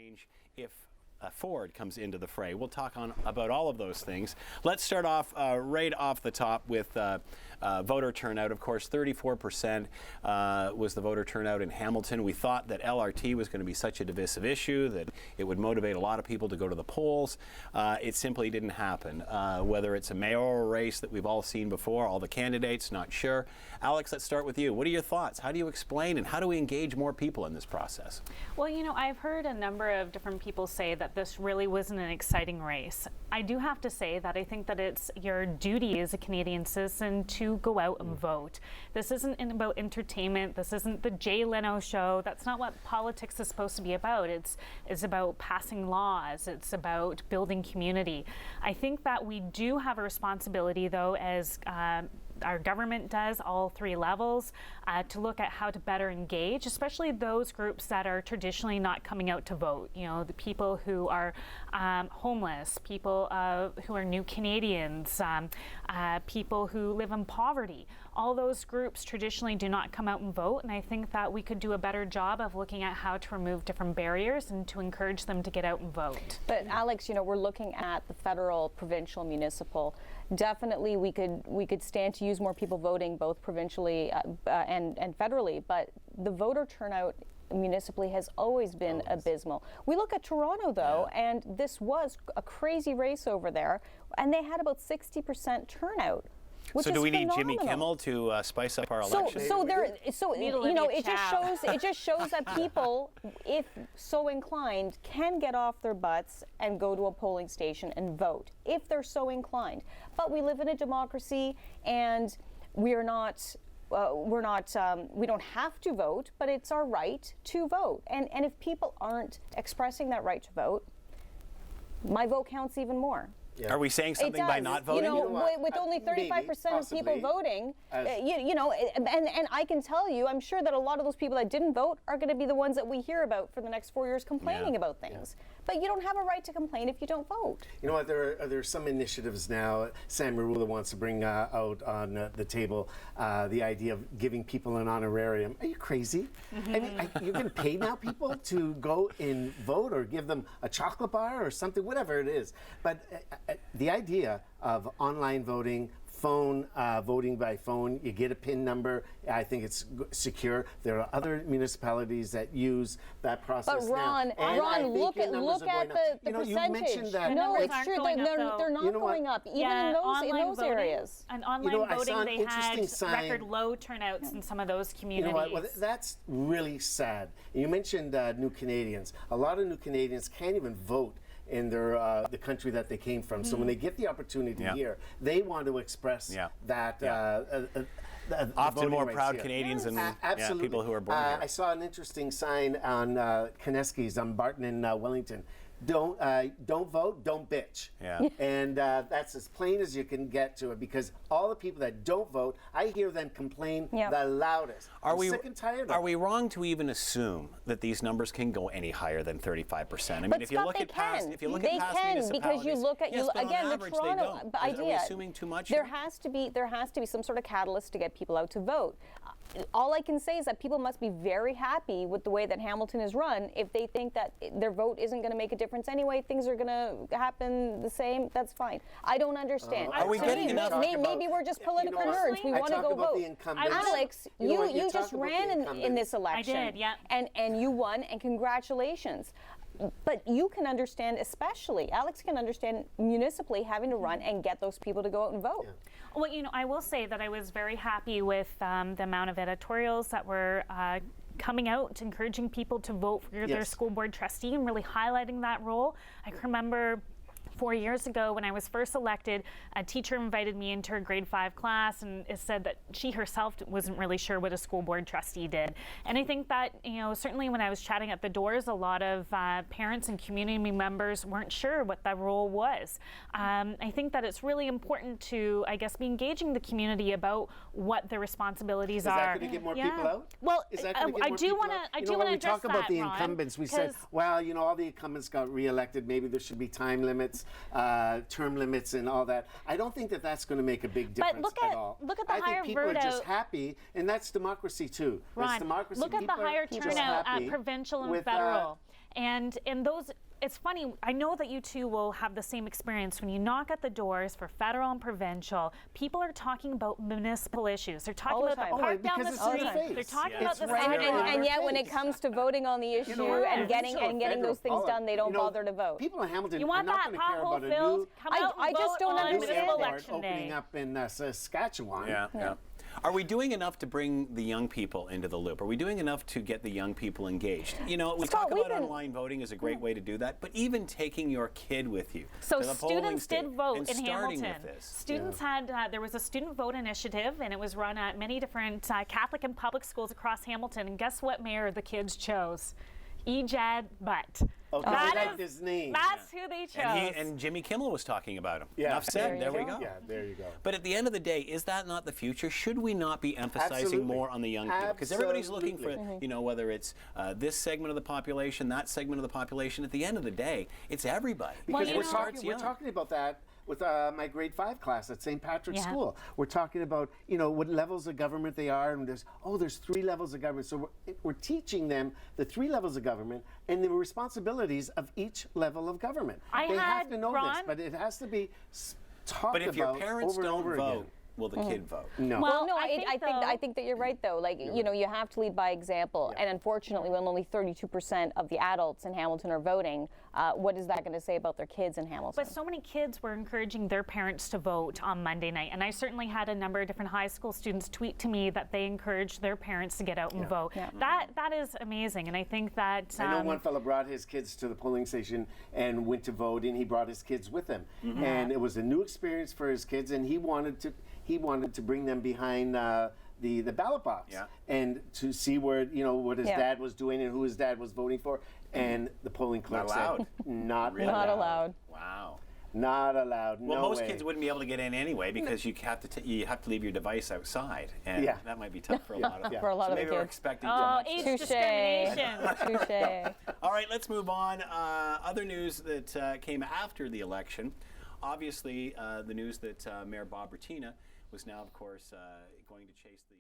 change if Ford comes into the fray. We'll talk about all of those things. Let's start off right off the top with voter turnout. Of course, 34% was the voter turnout in Hamilton. We thought that LRT was going to be such a divisive issue that it would motivate a lot of people to go to the polls. It simply didn't happen. Whether it's a mayoral race that we've all seen before, all the candidates, not sure. Alex, let's start with you. What are your thoughts? How do you explain and how do we engage more people in this process? Well, you know, I've heard a number of different people say that this really wasn't an exciting race. I do have to say that I think that it's your duty as a Canadian citizen to go out and vote. This isn't about entertainment. This isn't the Jay Leno show. That's not what politics is supposed to be about. It's about passing laws. It's about building community. I think that we do have a responsibility, though, as our government does, all three levels, to look at how to better engage, especially those groups that are traditionally not coming out to vote. You know, the people who are homeless, people who are new Canadians, people who live in poverty. All those groups traditionally do not come out and vote, and I think that we could do a better job of looking at how to remove different barriers and to encourage them to get out and vote. But Alex, you know, we're looking at the federal, provincial, municipal. Definitely we could stand to use more people voting both provincially and federally, but the voter turnout municipally has always been abysmal. We look at Toronto, though, and this was a crazy race over there, and they had about 60% turnout. So do we need Jimmy Kimmel to spice up our election? So you know, it just shows that people, if so inclined, can get off their butts and go to a polling station and vote if they're so inclined. But we live in a democracy, and we don't have to vote, but it's our right to vote. And if people aren't expressing that right to vote, my vote counts even more. Yeah. Are we saying something by not voting? You know, with only 35% of people voting, you know, and I can tell you, I'm sure that a lot of those people that didn't vote are going to be the ones that we hear about for the next 4 years complaining about things. But you don't have a right to complain if you don't vote. You know what, there are some initiatives now. Sam Marula wants to bring out on the table the idea of giving people an honorarium. Are you crazy? I mean, you're going to pay now people to go and vote or give them a chocolate bar or something, whatever it is. But the idea of online voting, phone voting by phone, you get a PIN number. I think it's secure. There are other municipalities that use that process but Ron, look at the percentage. You mentioned that. No, it's true. They're not going up, even in those areas. And online voting, they had record low turnouts in some of those communities. You know what? Well, that's really sad. You mentioned new Canadians. A lot of new Canadians can't even vote in their the country that they came from. So when they get the opportunity here, they want to express that. Often more proud Canadians than people who are born here. I saw an interesting sign on Kineski's on Barton in Wellington. Don't vote, don't bitch. Yeah. And that's as plain as you can get to it, because all the people that don't vote, I hear them complain the loudest. I'm sick and tired of it. Are we wrong to even assume that these numbers can go any higher than 35%? I mean, but if you look at past, municipalities, because you look at again the Toronto idea. Are we assuming too much? There has to be some sort of catalyst to get people out to vote. All I can say is that people must be very happy with the way that Hamilton is run. If they think that their vote isn't going to make a difference anyway, things are going to happen the same, that's fine. I don't understand. Are we getting enough? Maybe we're just political nerds. We want to go vote. Alex, you just ran in this election. I did, yeah. And you won, and congratulations. But you can understand, especially, Alex can understand municipally having to run and get those people to go out and vote. Yeah. Well, you know, I will say that I was very happy with the amount of editorials that were coming out, encouraging people to vote for their school board trustee and really highlighting that role. I can remember 4 years ago when I was first elected, a teacher invited me into her grade 5 class and it said that she herself wasn't really sure what a school board trustee did. And I think that, you know, certainly when I was chatting at the doors, a lot of parents and community members weren't sure what that role was. I think that it's really important to, I guess, be engaging the community about what their responsibilities are. Is that going to get more people out? Well, I do want to address that, when we talk about the Ron, incumbents, we said, well, you know, all the incumbents got reelected. Maybe there should be time limits. Term limits and all that. I don't think that that's going to make a big difference at all. Look at the I higher think people are turnout. just happy, and that's democracy too. Ron, That's democracy. look at the higher turnout at provincial and federal. And those, it's funny, I know that you two will have the same experience. When you knock at the doors for federal and provincial, people are talking about municipal issues. They're talking All the about the time. park down because the it's in street. your face. They're talking Yeah. about It's the right sidewalk. there. And yet, when it face. comes to voting on the issue and getting those things done, they don't bother to vote. People in Hamilton You are want not that going to care pothole about a filled? new Come out and I just vote don't on understand. municipal airport election day. opening up in Saskatchewan. Yeah. Are we doing enough to bring the young people into the loop? Are we doing enough to get the young people engaged? You know, we Scott, talk we've about been- online voting is a great way to do that, but even taking your kid with you So to the polling students did station vote and in starting Hamilton. with this. Students had, there was a student vote initiative, and it was run at many different Catholic and public schools across Hamilton. And guess what mayor the kids chose? Ejad Butt. Oh, That they liked is- his name. That's who they chose. And Jimmy Kimmel was talking about him. Yeah. Enough said. There There you we go. go. Yeah, there you go. But at the end of the day, is that not the future? Should we not be emphasizing Absolutely. more on the young people? Because everybody's looking for, Absolutely. you know, whether it's this segment of the population, that segment of the population. At the end of the day, it's everybody. Because you we're know- talking, we're talking about that with my grade 5 class at St. Patrick's Yeah. School. We're talking about, you know, what levels of government they are, and there's 3 levels of government. So we're teaching them the 3 levels of government and the responsibilities of each level of government. I they have had to know Ron- this, but it has to be talked But if your about parents over and don't over vote, again. will the kid vote? No. Well, No, I I think that you're right though. Like you know, you have to lead by example. And unfortunately, when only 32% of the adults in Hamilton are voting, what is that going to say about their kids in Hamilton? But so many kids were encouraging their parents to vote on Monday night. And I certainly had a number of different high school students tweet to me that they encouraged their parents to get out and vote. Yeah. That is amazing. And I think that I know one fellow brought his kids to the polling station and went to vote, and he brought his kids with him. And it was a new experience for his kids, and he wanted to bring them behind the ballot box Yeah. and to see where what his Yeah. dad was doing and who his dad was voting for. And the polling clerk Not allowed. said, "Not Really? Not allowed. allowed. Wow. Not allowed. Well, no most way." kids wouldn't be able to get in anyway because you have to you have to leave your device outside, and Yeah. that might be tough for a lot of them. For a lot so of the maybe we're kids. expecting. oh, too much. age Touche. discrimination. Touche. All right, let's move on. Other news that came after the election. Obviously, the news that Mayor Bob Ratina was now, of course, going to chase the.